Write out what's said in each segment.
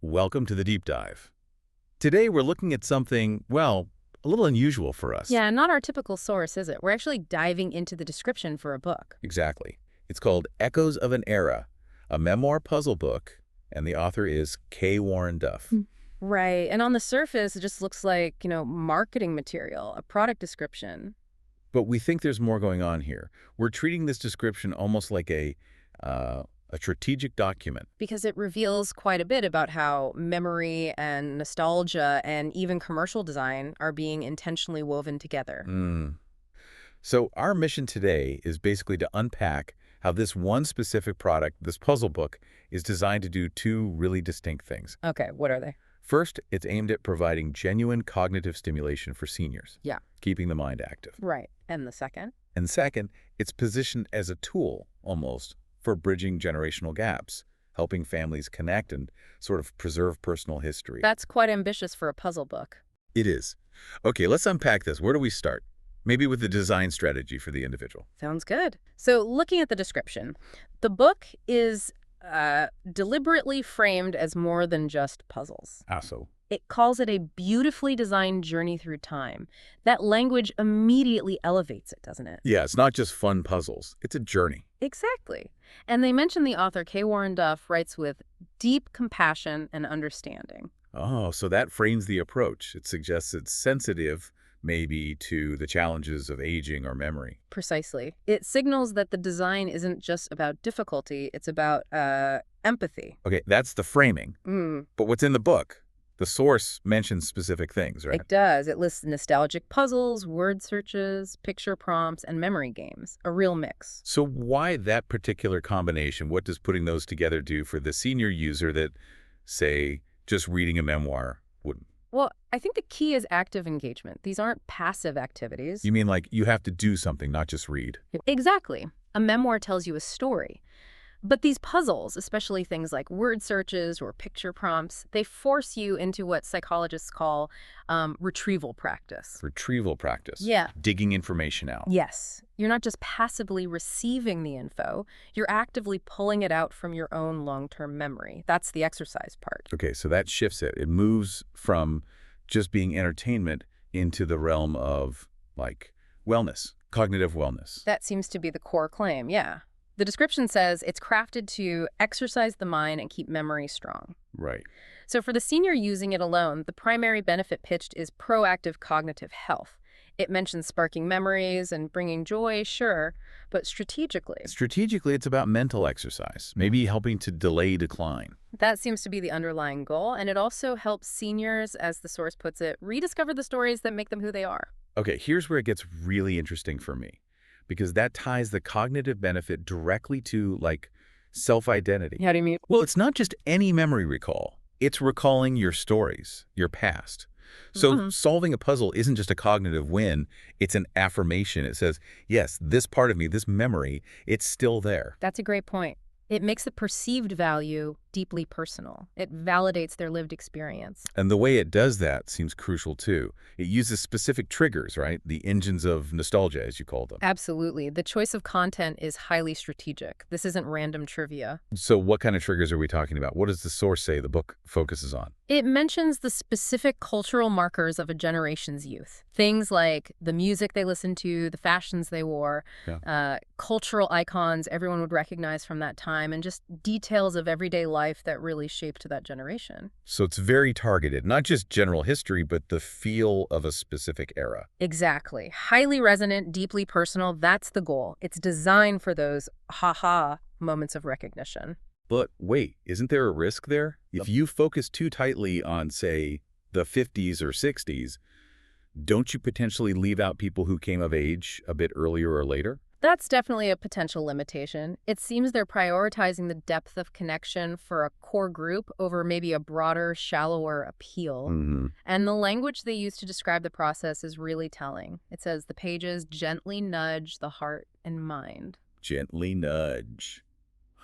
welcome to the deep dive. Today we're looking at something, well, a little unusual for us. Yeah, not our typical source, is it? We're actually diving into the description for a book. Exactly. It's called Echoes of an Era, a memoir puzzle book, and the author is K. Warren Duff. Right. And on the surface, it just looks like, marketing material, a product description. But we think there's more going on here. We're treating this description almost like a strategic document. Because it reveals quite a bit about how memory and nostalgia and even commercial design are being intentionally woven together. So our mission today is basically to unpack how this one specific product, this puzzle book, is designed to do two really distinct things. Okay, what are they? First, it's aimed at providing genuine cognitive stimulation for seniors. Yeah. Keeping the mind active. Right. And the second? And second, it's positioned as a tool, almost, for bridging generational gaps, helping families connect and sort of preserve personal history. That's quite ambitious for a puzzle book. It is. Okay, let's unpack this. Where do we start? Maybe with the design strategy for the individual. Sounds good. So looking at the description, the book is deliberately framed as more than just puzzles. How so? It calls it a beautifully designed journey through time. That language immediately elevates it, doesn't it? Yeah, it's not just fun puzzles. It's a journey. Exactly. And they mention the author K. Warren Duff writes with deep compassion and understanding. Oh, so that frames the approach. It suggests it's sensitive, maybe, to the challenges of aging or memory. Precisely. It signals that the design isn't just about difficulty, it's about empathy. Okay, that's the framing. But what's in the book? The source mentions specific things, right? It does. It lists nostalgic puzzles, word searches, picture prompts, and memory games. A real mix. So why that particular combination? What does putting those together do for the senior user that, say, just reading a memoir wouldn't? Well, I think the key is active engagement. These aren't passive activities. You mean like you have to do something, not just read? Exactly. A memoir tells you a story. But these puzzles, especially things like word searches or picture prompts, they force you into what psychologists call retrieval practice. Retrieval practice. Yeah. Digging information out. Yes. You're not just passively receiving the info, you're actively pulling it out from your own long-term memory. That's the exercise part. Okay, so that shifts it. It moves from just being entertainment into the realm of, like, wellness, cognitive wellness. That seems to be the core claim, yeah. The description says it's crafted to exercise the mind and keep memory strong. Right. So for the senior using it alone, the primary benefit pitched is proactive cognitive health. It mentions sparking memories and bringing joy, sure, but strategically. Strategically, it's about mental exercise, maybe helping to delay decline. That seems to be the underlying goal, and it also helps seniors, as the source puts it, rediscover the stories that make them who they are. Okay, here's where it gets really interesting for me, because that ties the cognitive benefit directly to, like, self-identity. How do you mean? Well, it's not just any memory recall. It's recalling your stories, your past. So solving a puzzle isn't just a cognitive win. It's an affirmation. It says, yes, this part of me, this memory, it's still there. That's a great point. It makes the perceived value deeply personal. It validates their lived experience. And the way it does that seems crucial, too. It uses specific triggers, right? The engines of nostalgia, as you call them. Absolutely. The choice of content is highly strategic. This isn't random trivia. So what kind of triggers are we talking about? What does the source say the book focuses on? It mentions the specific cultural markers of a generation's youth. Things like the music they listened to, the fashions they wore, cultural icons everyone would recognize from that time, and just details of everyday life that really shaped that generation. So it's very targeted, not just general history, but the feel of a specific era. Exactly. Highly resonant, deeply personal, that's the goal. It's designed for those ha-ha moments of recognition. But wait, isn't there a risk there? If you focus too tightly on, say, the 50s or 60s, don't you potentially leave out people who came of age a bit earlier or later? That's definitely a potential limitation. It seems they're prioritizing the depth of connection for a core group over maybe a broader, shallower appeal. And the language they use to describe the process is really telling. It says the pages gently nudge the heart and mind. Gently nudge.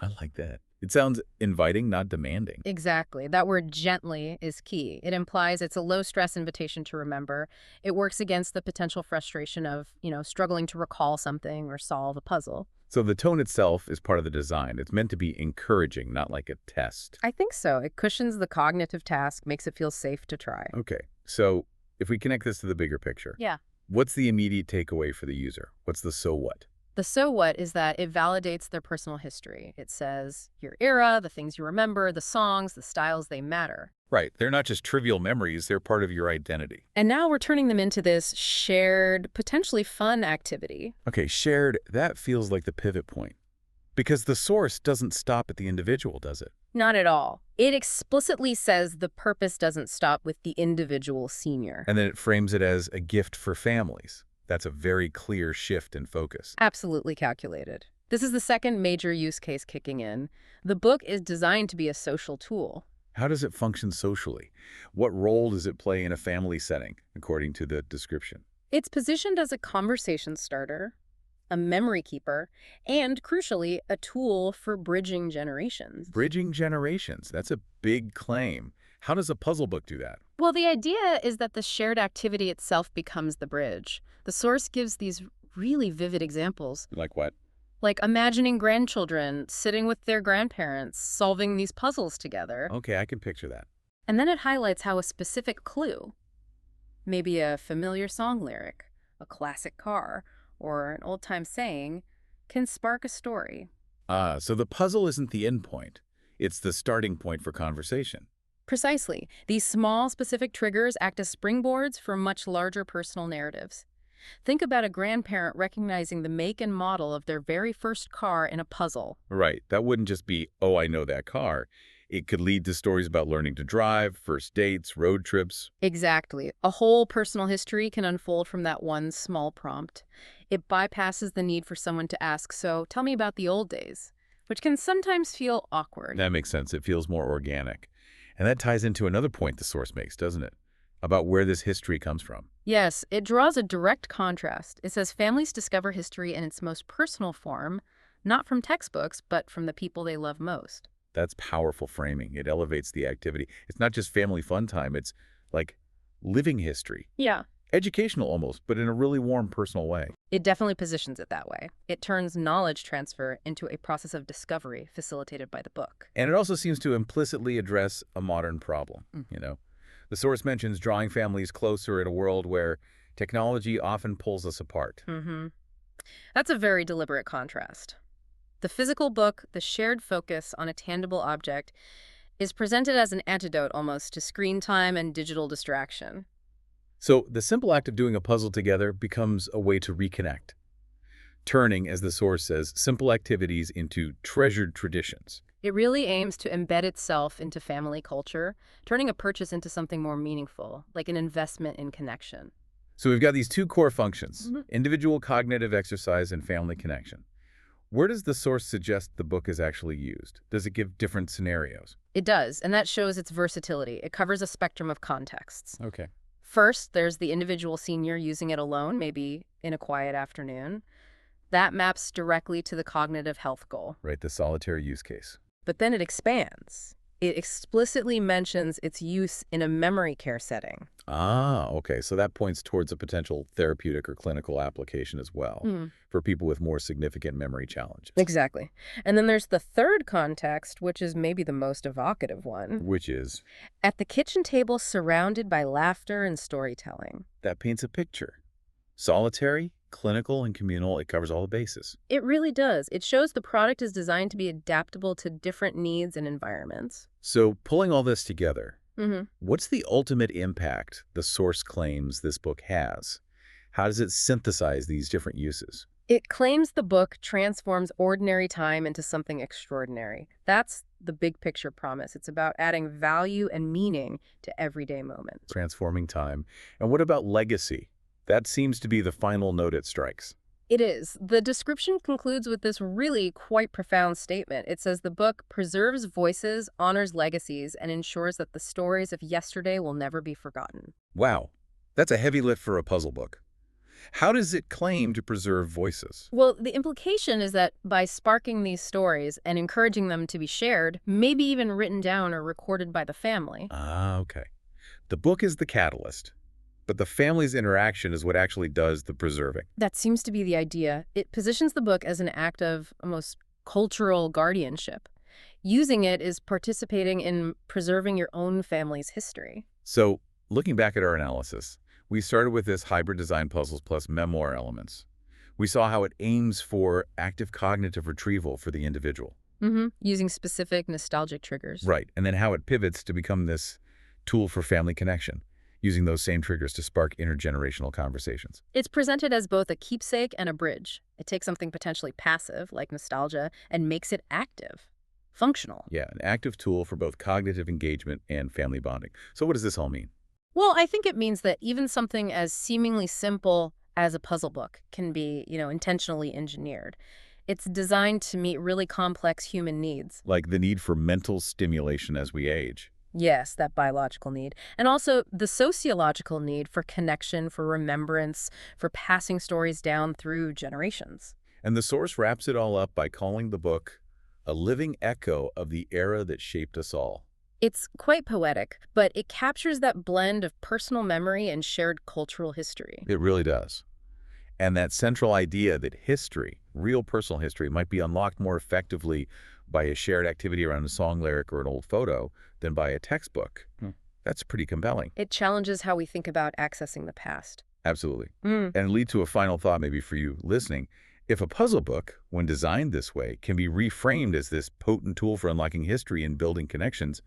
I like that. It sounds inviting, not demanding. Exactly. That word gently is key. It implies it's a low-stress invitation to remember. It works against the potential frustration of, struggling to recall something or solve a puzzle. So the tone itself is part of the design. It's meant to be encouraging, not like a test. I think so. It cushions the cognitive task, makes it feel safe to try. Okay, so if we connect this to the bigger picture, Yeah. what's the immediate takeaway for the user? What's the so what? The so what is that it validates their personal history. It says your era, the things you remember, the songs, the styles, they matter. Right, they're not just trivial memories, they're part of your identity. And now we're turning them into this shared, potentially fun activity. Okay, shared, that feels like the pivot point. Because the source doesn't stop at the individual, does it? Not at all. It explicitly says the purpose doesn't stop with the individual senior. And then it frames it as a gift for families. That's a very clear shift in focus. Absolutely calculated. This is the second major use case kicking in. The book is designed to be a social tool. How does it function socially? What role does it play in a family setting, according to the description? It's positioned as a conversation starter, a memory keeper, and, crucially, a tool for bridging generations. Bridging generations, that's a big claim. How does a puzzle book do that? Well, the idea is that the shared activity itself becomes the bridge. The source gives these really vivid examples. Like what? Like imagining grandchildren sitting with their grandparents, solving these puzzles together. Okay, I can picture that. And then it highlights how a specific clue, maybe a familiar song lyric, a classic car, or an old-time saying, can spark a story. So the puzzle isn't the end point. It's the starting point for conversation. Precisely. These small, specific triggers act as springboards for much larger personal narratives. Think about a grandparent recognizing the make and model of their very first car in a puzzle. Right, that wouldn't just be, oh, I know that car. It could lead to stories about learning to drive, first dates, road trips. Exactly. A whole personal history can unfold from that one small prompt. It bypasses the need for someone to ask, so tell me about the old days, which can sometimes feel awkward. That makes sense. It feels more organic. And that ties into another point the source makes, doesn't it? About where this history comes from. Yes, it draws a direct contrast. It says families discover history in its most personal form, not from textbooks, but from the people they love most. That's powerful framing. It elevates the activity. It's not just family fun time. It's like living history. Yeah. Educational almost, but in a really warm, personal way. It definitely positions it that way. It turns knowledge transfer into a process of discovery facilitated by the book. And it also seems to implicitly address a modern problem, The source mentions drawing families closer in a world where technology often pulls us apart. That's a very deliberate contrast. The physical book, the shared focus on a tangible object, is presented as an antidote almost to screen time and digital distraction. So the simple act of doing a puzzle together becomes a way to reconnect, turning, as the source says, simple activities into treasured traditions. It really aims to embed itself into family culture, turning a purchase into something more meaningful, like an investment in connection. So we've got these two core functions, individual cognitive exercise and family connection. Where does the source suggest the book is actually used? Does it give different scenarios? It does, and that shows its versatility. It covers a spectrum of contexts. Okay. First, there's the individual senior using it alone, maybe in a quiet afternoon. That maps directly to the cognitive health goal. Right, the solitary use case. But then it expands. It explicitly mentions its use in a memory care setting. Okay. So that points towards a potential therapeutic or clinical application as well for people with more significant memory challenges. Exactly. And then there's the third context, which is maybe the most evocative one. Which is? At the kitchen table surrounded by laughter and storytelling. That paints a picture. Solitary, clinical, and communal, it covers all the bases. It really does. It shows the product is designed to be adaptable to different needs and environments. So pulling all this together, what's the ultimate impact the source claims this book has? How does it synthesize these different uses? It claims the book transforms ordinary time into something extraordinary. That's the big picture promise. It's about adding value and meaning to everyday moments. Transforming time. And what about legacy? That seems to be the final note it strikes. It is. The description concludes with this really quite profound statement. It says the book preserves voices, honors legacies, and ensures that the stories of yesterday will never be forgotten. Wow, that's a heavy lift for a puzzle book. How does it claim to preserve voices? Well, the implication is that by sparking these stories and encouraging them to be shared, maybe even written down or recorded by the family. Okay. The book is the catalyst. but the family's interaction is what actually does the preserving. That seems to be the idea. It positions the book as an act of almost cultural guardianship. Using it is participating in preserving your own family's history. So, looking back at our analysis, we started with this hybrid design puzzles plus memoir elements. We saw how it aims for active cognitive retrieval for the individual. Using specific nostalgic triggers. Right, and then how it pivots to become this tool for family connection, using those same triggers to spark intergenerational conversations. It's presented as both a keepsake and a bridge. It takes something potentially passive, like nostalgia, and makes it active, functional. Yeah, an active tool for both cognitive engagement and family bonding. So what does this all mean? Well, I think it means that even something as seemingly simple as a puzzle book can be, intentionally engineered. It's designed to meet really complex human needs. Like the need for mental stimulation as we age. Yes, that biological need. And also the sociological need for connection, for remembrance, for passing stories down through generations. And the source wraps it all up by calling the book a living echo of the era that shaped us all. It's quite poetic, but it captures that blend of personal memory and shared cultural history. It really does. And that central idea that history, real personal history, might be unlocked more effectively by a shared activity around a song lyric or an old photo than by a textbook. That's pretty compelling. It challenges how we think about accessing the past. Absolutely. And lead to a final thought maybe for you listening. If a puzzle book, when designed this way, can be reframed as this potent tool for unlocking history and building connections,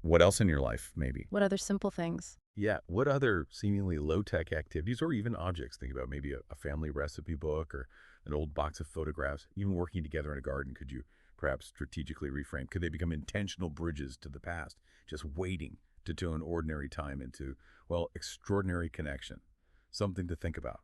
what else in your life, maybe? What other simple things? Yeah, what other seemingly low-tech activities or even objects, think about maybe a family recipe book or an old box of photographs, even working together in a garden, could you perhaps strategically reframe? Could they become intentional bridges to the past, just waiting to turn ordinary time into, well, extraordinary connection? Something to think about.